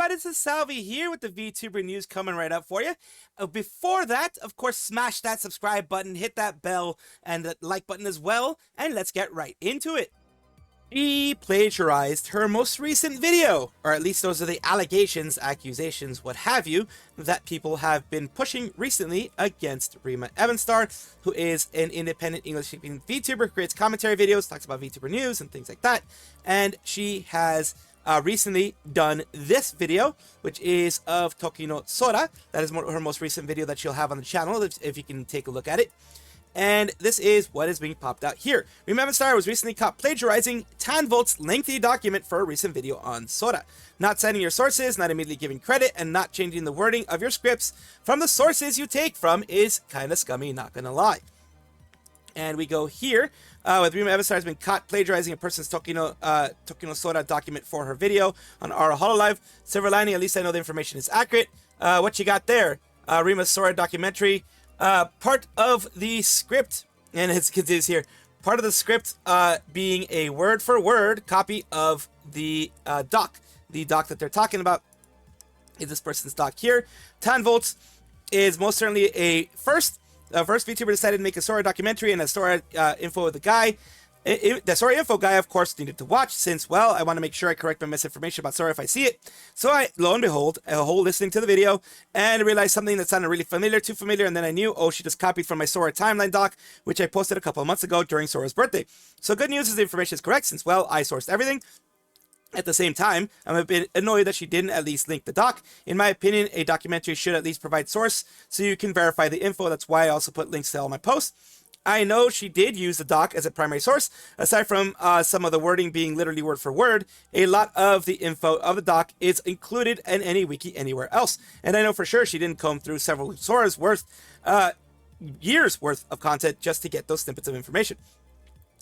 everybody, this is Salvi here with the VTuber news coming right up for you. Before that, of course, smash that subscribe button, hit that bell, and the like button as well, and let's get right into it. She plagiarized her most recent video, or at least those are the allegations, accusations, what have you, that people have been pushing recently against Rima Evenstar, who is an independent English-speaking VTuber, creates commentary videos, talks about VTuber news and things like that, and she has recently done this video, which is of Toki no Sora. That is her most recent video that she'll have on the channel, if you can take a look at it. And this is what is being popped out here. Rima Evenstar was recently caught plagiarizing Tanvolt's lengthy document for a recent video on Sora. Not citing your sources, not immediately giving credit, and not changing the wording of your scripts from the sources you take from is kinda scummy, not gonna lie. And we go here, with Rima Evenstar has been caught plagiarizing a person's Toki no Sora document for her video on our Hololive. Silver lining, at least I know the information is accurate. What you got there? Rima's Sora documentary. Part of the script, and it continues here, part of the script being a word-for-word copy of the doc. The doc that they're talking about is this person's doc here. Tanvolt's is most certainly a first VTuber decided to make a Sora documentary, and a Sora info with the guy. The Sora info guy, of course, needed to watch, since, well, I want to make sure I correct my misinformation about Sora if I see it. So I, lo and behold, a whole listening to the video, and realized something that sounded really familiar, too familiar, and then I knew, oh, she just copied from my Sora timeline doc, which I posted a couple of months ago during Sora's birthday. So good news is the information is correct, since, well, I sourced everything. At the same time, I'm a bit annoyed that she didn't at least link the doc. In my opinion, a documentary should at least provide source, so you can verify the info. That's why I also put links to all my posts. I know she did use the doc as a primary source. Aside from some of the wording being literally word for word, a lot of the info of the doc is included in any wiki anywhere else. And I know for sure she didn't comb through several Sora's worth, years worth of content just to get those snippets of information.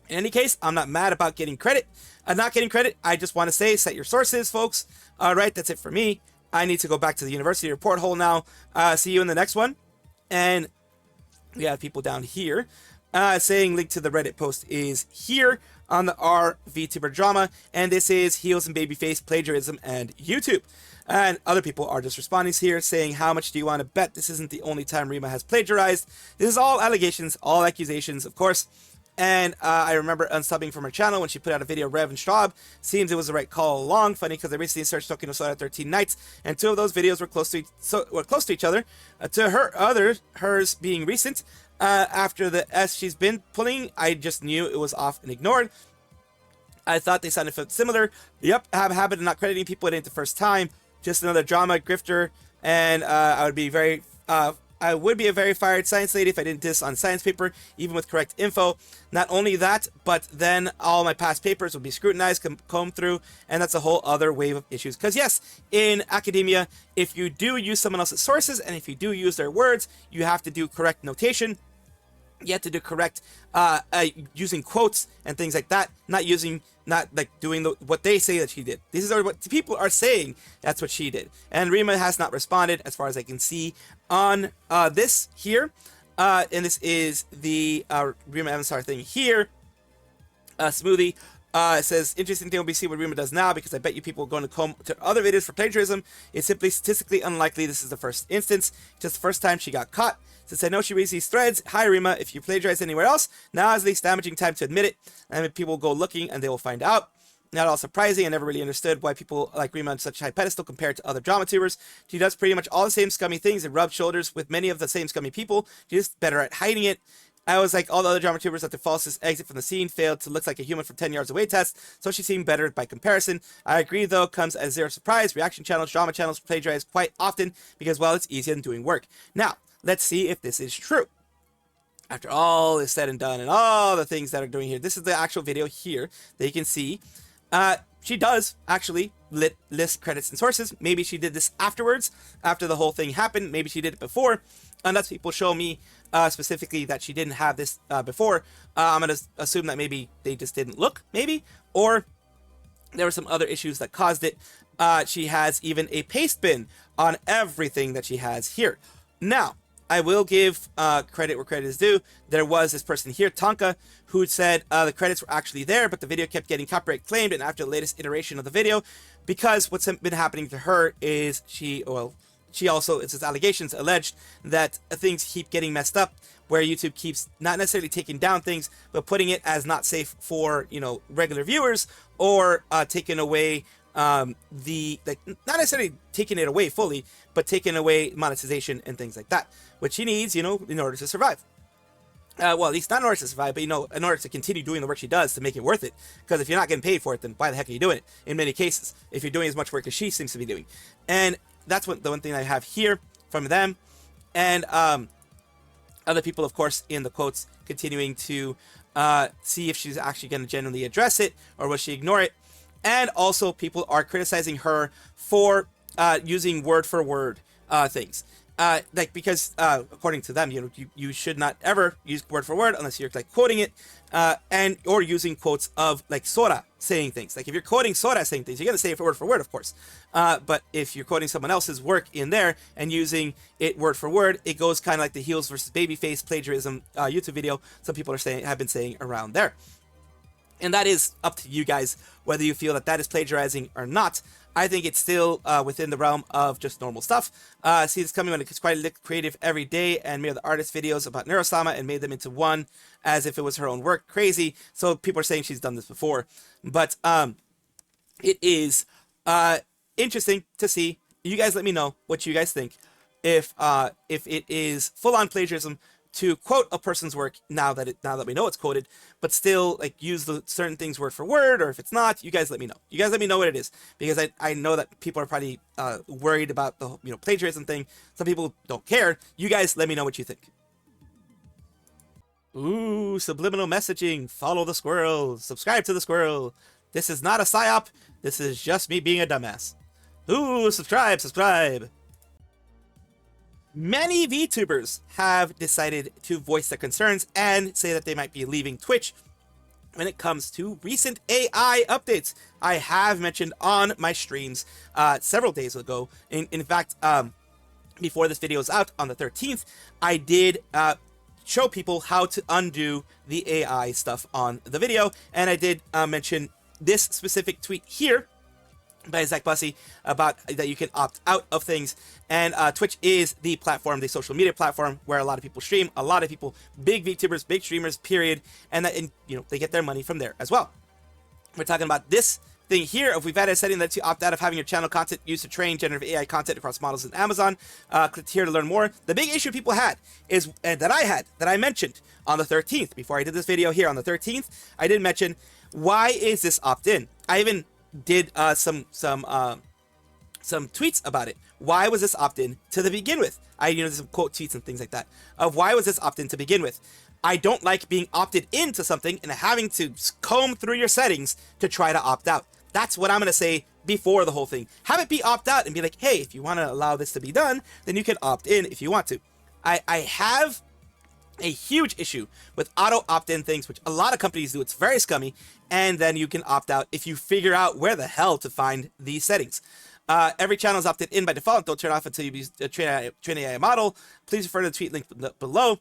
In any case, I'm not mad about getting credit. Not getting credit, I just want to say, set your sources, folks. All right, that's it for me. I need to go back to the university report hole now. See you in the next one. And we have people down here. Saying link to the Reddit post is here on the R VTuber drama, and this is Heels and Babyface plagiarism and YouTube. And other people are just responding here, saying, how much do you want to bet this isn't the only time Rima has plagiarized? This is all allegations, all accusations, of course. And I remember unsubbing from her channel when she put out a video, Rev and Straub. Seems it was the right call along. Funny, because I recently searched Toki no Sora 13 Nights, and two of those videos were close to each other. Hers being recent. After the S she's been pulling, I just knew it was off and ignored. I thought they sounded similar. Yep, I have a habit of not crediting people. It ain't the first time. Just another drama grifter, and I would be a very fired science lady if I didn't diss on science paper, even with correct info. Not only that, but then all my past papers would be scrutinized, combed through, and that's a whole other wave of issues. Because yes, in academia, if you do use someone else's sources, and if you do use their words, you have to do correct notation. You have to do correct using quotes and things like that, not like doing what they say that she did. This is what people are saying. That's what she did. And Rima has not responded, as far as I can see, on this here. And this is the Rima Evenstar thing here. Smoothie. It says, interesting thing will be see what Rima does now, because I bet you people are going to come to other videos for plagiarism. It's simply statistically unlikely this is the first instance, just the first time she got caught. Since I know she reads these threads, hi Rima, if you plagiarize anywhere else, now is the least damaging time to admit it, and people will go looking and they will find out. Not all surprising, I never really understood why people like Rima on such a high pedestal compared to other drama tubers. She does pretty much all the same scummy things and rubs shoulders with many of the same scummy people. She's just better at hiding it. I was like all the other drama tubers that the falsest exit from the scene failed to look like a human from 10 yards away test, so she seemed better by comparison. I agree though, comes as zero surprise. Reaction channels, drama channels plagiarize quite often because, well, it's easier than doing work. Now, let's see if this is true. After all is said and done and all the things that are doing here, this is the actual video here that you can see. She does actually list credits and sources. Maybe she did this afterwards, after the whole thing happened. Maybe she did it before. Unless people show me specifically that she didn't have this before, I'm going to assume that maybe they just didn't look, maybe. Or there were some other issues that caused it. She has even a paste bin on everything that she has here. Now, I will give credit where credit is due. There was this person here, Tonka, who said the credits were actually there, but the video kept getting copyright claimed. And after the latest iteration of the video, because what's been happening to her is she also, it's allegations alleged that things keep getting messed up, where YouTube keeps not necessarily taking down things, but putting it as not safe for, you know, regular viewers, or taking away not necessarily taking it away fully, but taking away monetization and things like that, which she needs, you know, in order to survive. Well, at least not in order to survive, but, you know, in order to continue doing the work she does to make it worth it. Because if you're not getting paid for it, then why the heck are you doing it? In many cases, if you're doing as much work as she seems to be doing. And that's the one thing I have here from them. And other people, of course, in the quotes, continuing to see if she's actually going to genuinely address it, or will she ignore it. And also, people are criticizing her for using word for word things. Like, because according to them, you know, you should not ever use word for word unless you're like quoting it, or using quotes of like Sora saying things. Like, if you're quoting Sora saying things, you're gonna say it word for word, of course. But if you're quoting someone else's work in there and using it word for word, it goes kind of like the heels versus babyface plagiarism YouTube video some people have been saying around there. And that is up to you guys whether you feel that that is plagiarizing or not. I think it's still within the realm of just normal stuff. See this coming when it's quite creative every day and made the artist videos about Neurosama and made them into one as if it was her own work. Crazy. So people are saying she's done this before. But it is interesting to see. You guys let me know what you guys think. If it is full-on plagiarism to quote a person's work now that we know it's quoted, but still like use the certain things word for word, or if it's not, you guys let me know. You guys let me know what it is, because I know that people are probably worried about the plagiarism thing. Some people don't care. You guys let me know what you think. Ooh, subliminal messaging. Follow the squirrel. Subscribe to the squirrel. This is not a psyop. This is just me being a dumbass. Ooh, subscribe. Many VTubers have decided to voice their concerns and say that they might be leaving Twitch when it comes to recent AI updates. I have mentioned on my streams several days ago. In fact, before this video is out on the 13th, I did show people how to undo the AI stuff on the video, and I did mention this specific tweet here by Zach Bussey about that you can opt out of things. And Twitch is the platform, the social media platform where a lot of people stream, a lot of people, big VTubers, big streamers, period, and that, they get their money from there as well. We're talking about this thing here. If we've added a setting that you opt out of having your channel content used to train generative AI content across models in Amazon. Click here to learn more. The big issue people had is that I mentioned on the 13th, before I did this video here on the 13th, I did mention, why is this opt-in? I even did some tweets about it. Why was this opt-in to the begin with? There's some quote tweets and things like that of why was this opt-in to begin with. I don't like being opted into something and having to comb through your settings to try to opt out. That's what I'm going to say before the whole thing. Have it be opt out and be like, hey, if you want to allow this to be done, then you can opt in if you want to. I have a huge issue with auto opt-in things, which a lot of companies do. It's very scummy, and then you can opt out if you figure out where the hell to find these settings. Every channel is opted in by default. Don't turn off until you use a train AI model. Please refer to the tweet link below.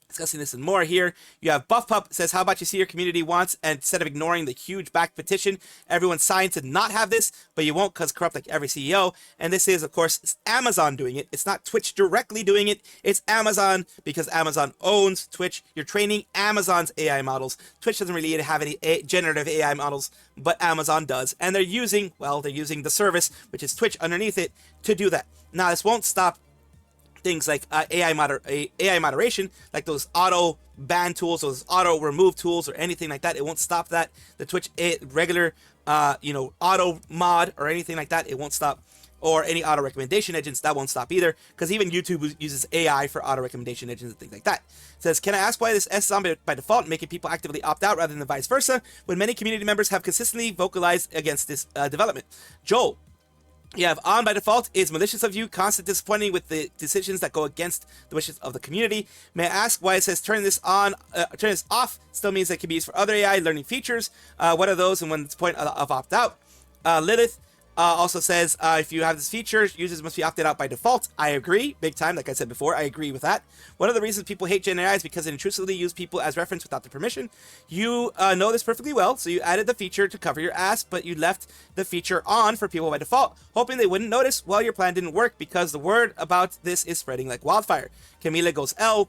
Discussing this and more here. You have BuffPup says, how about you see your community wants, and instead of ignoring the huge back petition, everyone signed to not have this, but you won't because corrupt like every CEO. And this is, of course, Amazon doing it. It's not Twitch directly doing it. It's Amazon, because Amazon owns Twitch. You're training Amazon's AI models. Twitch doesn't really have any generative AI models, but Amazon does. And they're using the service, which is Twitch underneath it, to do that. Now, this won't stop things like AI moderation, like those auto ban tools, those auto remove tools, or anything like that. It won't stop that. The Twitch regular, auto mod or anything like that, it won't stop. Or any auto recommendation engines, that won't stop either, because even YouTube uses AI for auto recommendation engines and things like that. It says, can I ask why this S is on by default, making people actively opt out rather than vice versa, when many community members have consistently vocalized against this development? Joel, you have on by default is malicious of you, constant disappointing with the decisions that go against the wishes of the community. May I ask why it says turn this on, turn this off still means it can be used for other AI learning features? What are those, and when it's point of opt out? Lilith, Also says, if you have this feature, users must be opted out by default. I agree, big time, like I said before, I agree with that. One of the reasons people hate Gen AI is because it intrusively use people as reference without the permission. You know this perfectly well, so you added the feature to cover your ass, but you left the feature on for people by default, hoping they wouldn't notice. Well, your plan didn't work because the word about this is spreading like wildfire. Camila goes L.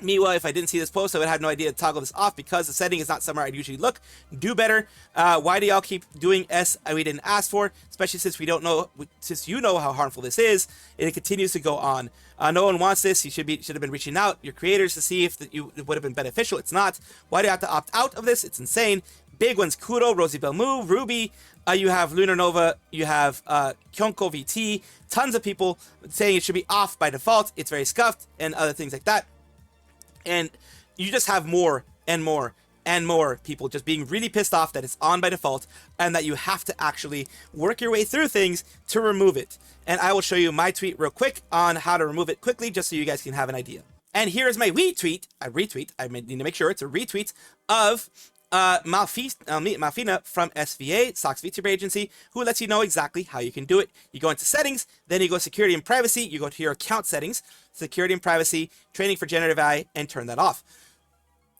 Meanwhile, if I didn't see this post, I would have no idea to toggle this off because the setting is not somewhere I'd usually look. Do better. Why do y'all keep doing S we didn't ask for? Especially since we don't know, since you know how harmful this is. And it continues to go on. No one wants this. You should have been reaching out your creators to see if it would have been beneficial. It's not. Why do you have to opt out of this? It's insane. Big ones: Kuro, Rosie Belmu, Ruby. You have Lunar Nova. You have Kyonko VT. Tons of people saying it should be off by default. It's very scuffed and other things like that. And you just have more and more and more people just being really pissed off that it's on by default and that you have to actually work your way through things to remove it. And I will show you my tweet real quick on how to remove it quickly, just so you guys can have an idea. And here's my retweet. I need to make sure it's a retweet of Malfina from SVA, Sox VTuber Agency, who lets you know exactly how you can do it. You go into settings, then you go security and privacy, you go to your account settings, security and privacy, training for generative AI, and turn that off.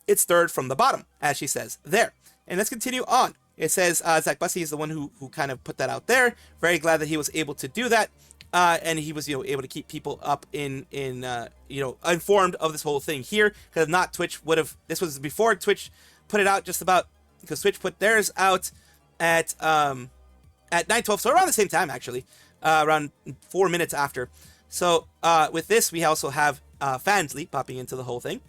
It's third from the bottom, as she says there. And let's continue on. It says Zach Bussey is the one who kind of put that out there. Very glad that he was able to do that. And he was, able to keep people up informed of this whole thing here. Because if not, Twitch would have, this was before Twitch put it out, just about, because Twitch put theirs out at 9:12, so around the same time, actually, around 4 minutes after. So with this, we also have Fansly popping into the whole thing.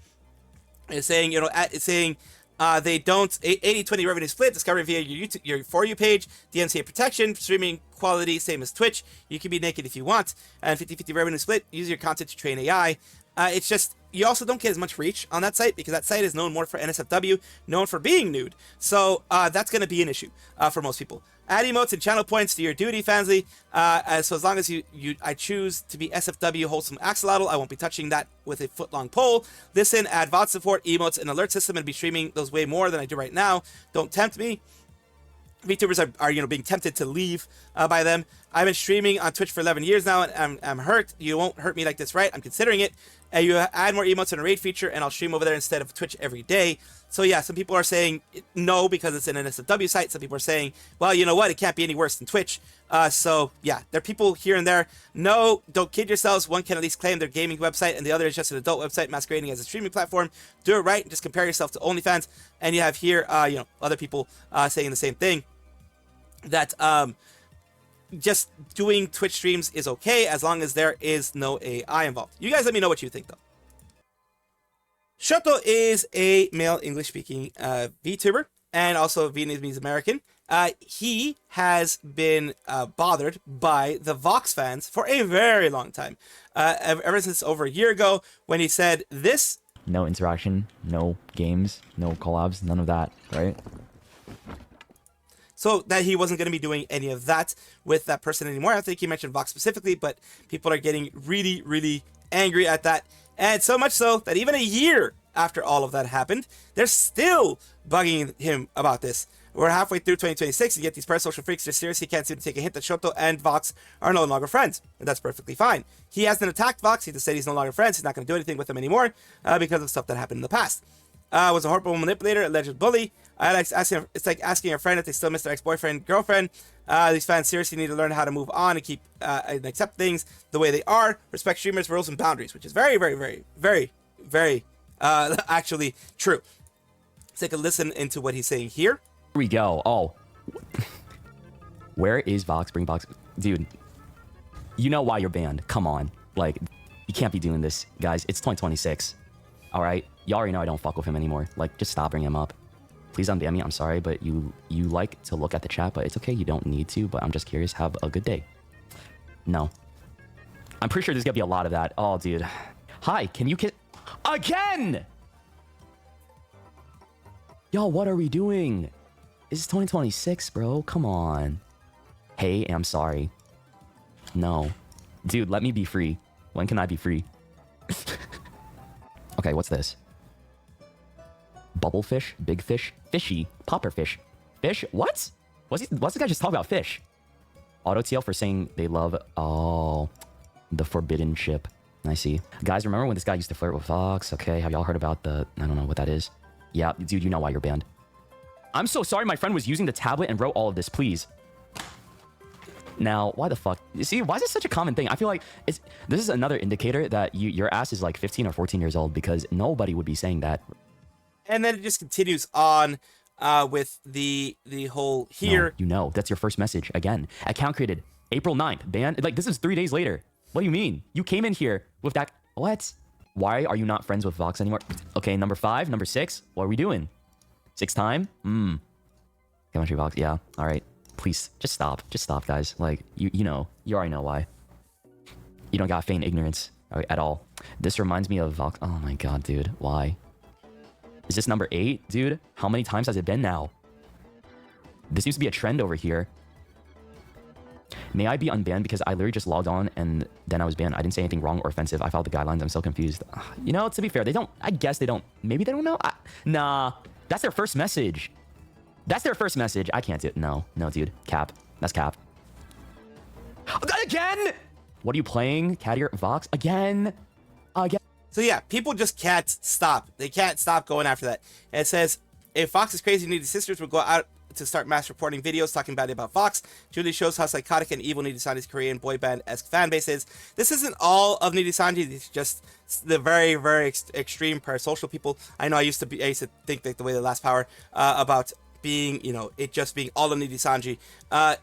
It's saying, they don't 80-20 revenue split, discovery via your For You page, DMCA protection, streaming quality, same as Twitch. You can be naked if you want, and 50-50 revenue split. Use your content to train AI. It's just, you also don't get as much reach on that site because that site is known more for NSFW, known for being nude. So that's going to be an issue for most people. Add emotes and channel points to your duty, Fansly. So as long as I choose to be SFW wholesome axolotl, I won't be touching that with a foot-long pole. Listen, add VOD support, emotes, and alert system, and be streaming those way more than I do right now. Don't tempt me. VTubers are being tempted to leave by them. I've been streaming on Twitch for 11 years now, and I'm hurt. You won't hurt me like this, right? I'm considering it. You add more emotes and a raid feature, and I'll stream over there instead of Twitch every day. So yeah, some people are saying no because it's an NSFW site. Some people are saying, well, you know what? It can't be any worse than Twitch. So yeah, there are people here and there. No, don't kid yourselves. One can at least claim their gaming website, and the other is just an adult website masquerading as a streaming platform. Do it right and just compare yourself to OnlyFans. And you have here, other people saying the same thing. That just doing Twitch streams is okay as long as there is no AI involved. You guys let me know what you think, though. Shoto is a male English-speaking VTuber and also Vietnamese American. He has been bothered by the Vox fans for a very long time. Ever since over a year ago when he said this. No interaction, no games, no collabs, none of that, right? So that he wasn't going to be doing any of that with that person anymore. I think he mentioned Vox specifically, but people are getting really, really angry at that. And so much so that even a year after all of that happened, they're still bugging him about this. We're halfway through 2026 and yet these parasocial freaks just seriously can't seem to take a hint that Shoto and Vox are no longer friends. And that's perfectly fine. He hasn't attacked Vox. He just said he's no longer friends. He's not going to do anything with them anymore because of stuff that happened in the past. Was a horrible manipulator, alleged bully. It's like asking a friend if they still miss their ex-boyfriend, girlfriend. These fans seriously need to learn how to move on and keep and accept things the way they are. Respect streamers' rules and boundaries, which is very, very, very, very, very actually true. Let's take a listen into what he's saying here. Here we go. Oh, where is Vox? Bring Vox, dude. You know why you're banned? Come on, like you can't be doing this, guys. It's 2026. All right, y'all already know I don't fuck with him anymore. Like, just stop bringing him up. Please unban me. I'm sorry, but you like to look at the chat, but it's okay. You don't need to, but I'm just curious. Have a good day. No. I'm pretty sure there's gonna be a lot of that. Oh, dude. Hi, can you kiss again? Y'all, what are we doing? This is 2026, bro. Come on. Hey, I'm sorry. No. Dude, let me be free. When can I be free? Okay, what's this? Bubblefish, big fish, fishy, popper fish. Fish? What? What's the guy just talking about fish? Auto TL for saying they love, oh, the forbidden ship. I see. Guys, remember when this guy used to flirt with Vox? Okay, have y'all heard about the, I don't know what that is. Yeah, dude, you know why you're banned. I'm so sorry my friend was using the tablet and wrote all of this, please. Now, why the fuck? You see, why is this such a common thing? I feel like this is another indicator that your ass is like 15 or 14 years old, because nobody would be saying that. And then it just continues on with the whole here. No, you know, that's your first message. Again, account created April 9th. Banned. Like, this is 3 days later. What do you mean? You came in here with that. What? Why are you not friends with Vox anymore? Okay, number 5, number 6. What are we doing? 6 time? Chemistry Vox. Yeah. All right. Please, just stop. Just stop, guys. Like, you know. You already know why. You don't got feign ignorance at all. This reminds me of Vox. Oh my god, dude. Why? Is this number 8? Dude, how many times has it been now? This seems to be a trend over here. May I be unbanned because I literally just logged on and then I was banned. I didn't say anything wrong or offensive. I followed the guidelines. I'm so confused. You know, to be fair, they don't... I guess they don't... Maybe they don't know? Nah. That's their first message. That's their first message. I can't do it. No. No, dude. Cap. That's cap. Again? What are you playing? Cattier? Vox? Again? Again? So yeah, people just can't stop. They can't stop going after that. And it says, if Fox is crazy, Needy Sisters will go out to start mass reporting videos talking badly about Fox. Julie shows how psychotic and evil Nijisanji's Korean boy band-esque fan base is. This isn't all of Nijisanji. It's just the very, very extreme parasocial people. I know I used to think like the way the Last Power about being, you know, it just being all of Nijisanji.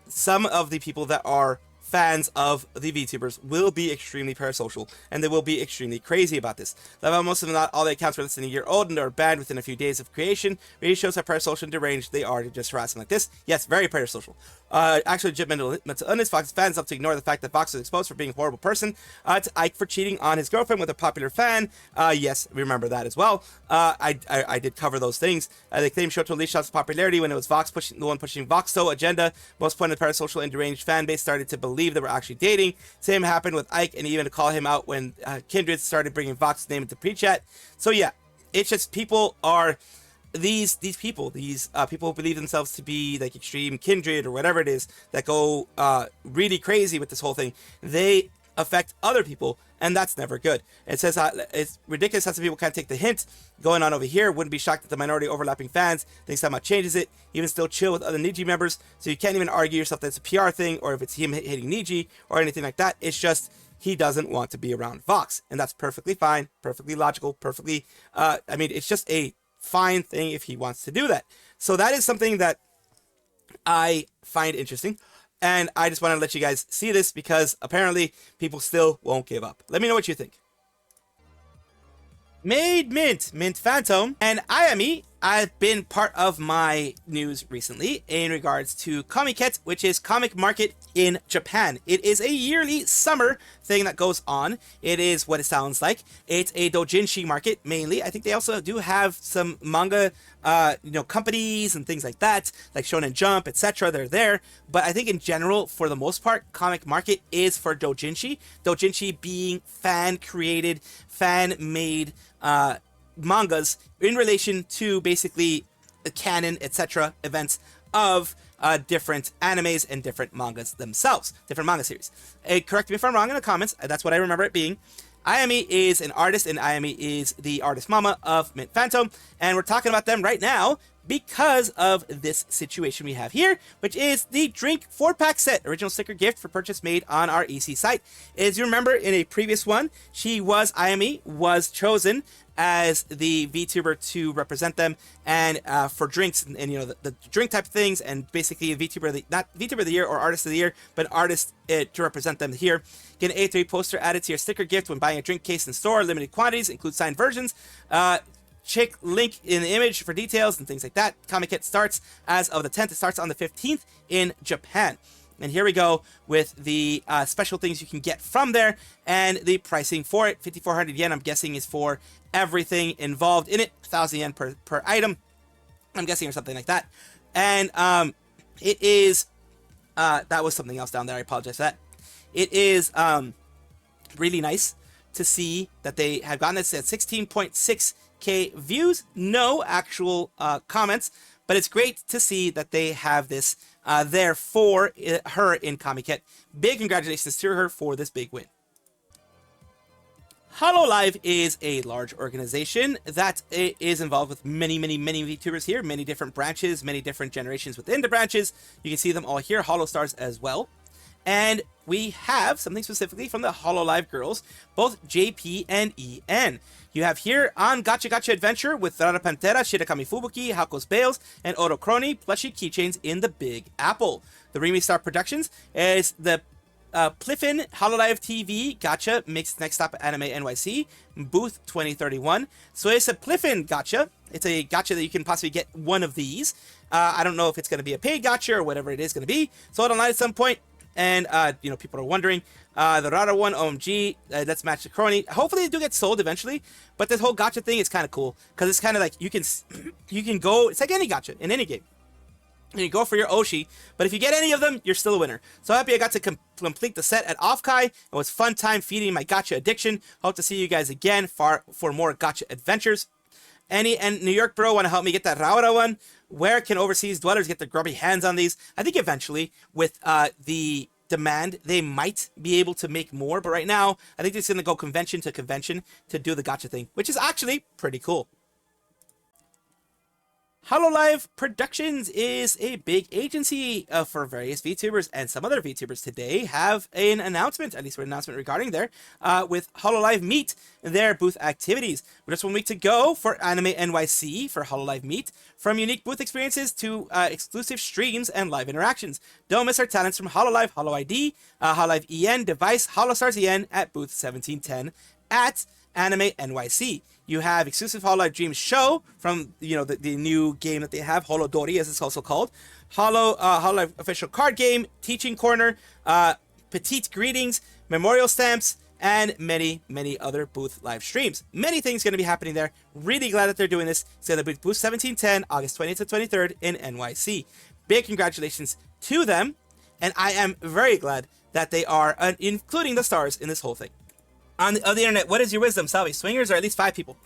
Some of the people that are fans of the VTubers will be extremely parasocial, and they will be extremely crazy about this. Most of them, not all the accounts were less than a year old and are banned within a few days of creation. Really shows how parasocial and deranged they are to just harass them like this. Yes, very parasocial. Actually, legit mental illness. Fox fans love to ignore the fact that Fox was exposed for being a horrible person, to Ike for cheating on his girlfriend with a popular fan. Yes, remember that as well. I did cover those things. They claim Shoto leashed off popularity when it was Vox pushing the one pushing Voxto agenda. Most pointed parasocial and deranged fan base started to believe they were actually dating. Same happened with Ike, and even to call him out when Kindred started bringing Vox's name into pre-chat. So yeah, it's just people are these people who believe themselves to be like extreme Kindred or whatever it is that go really crazy with this whole thing. They affect other people, and that's never good. It says it's ridiculous how some people can't take the hint going on over here. Wouldn't be shocked that the minority overlapping fans thinks that much changes it. Even still chill with other Niji members, so you can't even argue yourself that it's a PR thing or if it's him hating Niji or anything like that. It's just he doesn't want to be around Vox, and that's perfectly fine, perfectly logical, perfectly I mean, it's just a fine thing if he wants to do that. So that is something that I find interesting. And I just want to let you guys see this because apparently people still won't give up. Let me know what you think. Maid Mint Phantom, and Ayamy have been part of my news recently in regards to Comiket, which is comic market in Japan. It is a yearly summer thing that goes on. It is what it sounds like. It's a doujinshi market mainly. I think they also do have some manga, companies and things like that, like Shonen Jump, etc. They're there. But I think in general, for the most part, comic market is for doujinshi. Doujinshi being fan-created, fan-made mangas in relation to basically the canon, etc. events of different animes and different mangas themselves, different manga series. Correct me if I'm wrong in the comments. That's what I remember it being. Ayamy is an artist, and Ayamy is the artist mama of Mint Phantom, and we're talking about them right now because of this situation we have here, which is the drink 4-pack set, original sticker gift for purchase made on our EC site. As you remember, in a previous one, Ayamy was chosen as the VTuber to represent them, and for drinks and you know the drink type of things, and basically a VTuber, not VTuber of the year or artist of the year, but artist to represent them here. Get an A3 poster added to your sticker gift when buying a drink case in store. Limited quantities, include signed versions. Check link in the image for details and things like that. Comiket starts as of the 10th. It starts on the 15th in Japan. And here we go with the special things you can get from there and the pricing for it. 5,400 yen, I'm guessing, is for everything involved in it. 1,000 yen per item, I'm guessing, or something like that. And it is, that was something else down there. I apologize for that. It is really nice to see that they have gotten this at 16.6K views. No actual comments, but it's great to see that they have this there for her in Comiket. Big congratulations to her for this big win. Hololive is a large organization that is involved with many VTubers here, many different branches, many different generations within the branches. You can see them all here, Holostars as well. And we have something specifically from the Hololive girls, both JP and EN. You have here on Gacha Adventure with Rara Pantera, Shirakami Fubuki, Hako's Bales, and Orocroni plushie keychains in the Big Apple. The Rima Evenstar Productions is the Pliffin Hololive TV Gacha Mixed Next Stop Anime NYC Booth 2031. So it's a Pliffin Gacha. It's a gacha that you can possibly get one of these. I don't know if it's going to be a paid gacha or whatever it is going to be. Sold online at some point. And, you know, people are wondering. The Rara one, OMG, let's match the Crony. Hopefully they do get sold eventually. But this whole gacha thing is kind of cool. Because it's kind of like you can go. It's like any gacha in any game. And you go for your Oshi, but if you get any of them, you're still a winner. So happy I got to complete the set at Offkai. It was fun time feeding my gacha addiction. Hope to see you guys again for more gacha adventures. And New York bro want to help me get that Raura one? Where can overseas dwellers get their grubby hands on these? I think eventually with the demand, they might be able to make more. But right now, I think they're just going to go convention to convention to do the gacha thing, which is actually pretty cool. Hololive Productions is a big agency for various VTubers, and some other VTubers today have an announcement, at least an announcement regarding there, with Hololive Meet, their booth activities. We're just 1 week to go for Anime NYC for Hololive Meet, from unique booth experiences to exclusive streams and live interactions. Don't miss our talents from Hololive, HoloID, Hololive EN, Device, Holostars EN at booth 1710 at Anime NYC. You have exclusive Hololive Dreams show from, you know, the new game that they have, Holodori as it's also called. Hololive official card game, teaching corner, petite greetings, memorial stamps, and many other booth live streams. Many things going to be happening there. Really glad that they're doing this. It's going to be booth 1710, August 20th to 23rd in NYC. Big congratulations to them, and I am very glad that they are including the stars in this whole thing. On the internet, what is your wisdom, Salvi? Swingers are at least 5 people.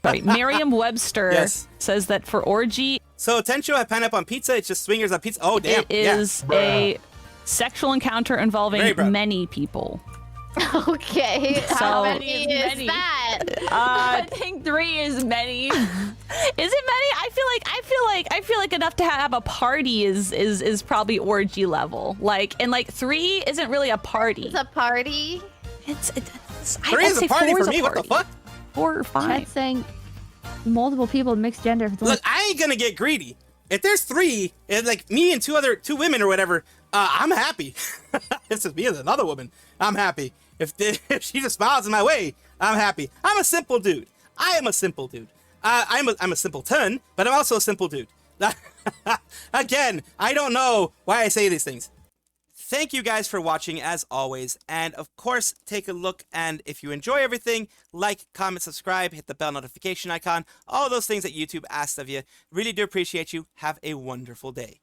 Right. Merriam-Webster Yes. says that for orgy, So Tencho have pineapple on pizza. It's just swingers on pizza. Oh, damn. it is a sexual encounter involving Very broad. many people. Okay, So- how many Many is is many. that? I think 3 is many. Is it many? I feel like enough to have a party is probably orgy level. Like, and like 3 isn't really a party. It's a party. It's 3 is a party for me. What the fuck? 4 or 5. Chat's saying multiple people mixed gender. Look, I ain't gonna get greedy. If there's 3, and like me and two women or whatever, I'm happy. This is me and another woman. I'm happy. If she just smiles in my way, I'm happy. I'm a simple dude. I am a simple dude. I'm a simpleton, but I'm also a simple dude. Again, I don't know why I say these things. Thank you guys for watching as always, and of course take a look, and if you enjoy everything, like, comment, subscribe, hit the bell notification icon, all those things that YouTube asks of you. Really do appreciate you. Have a wonderful day.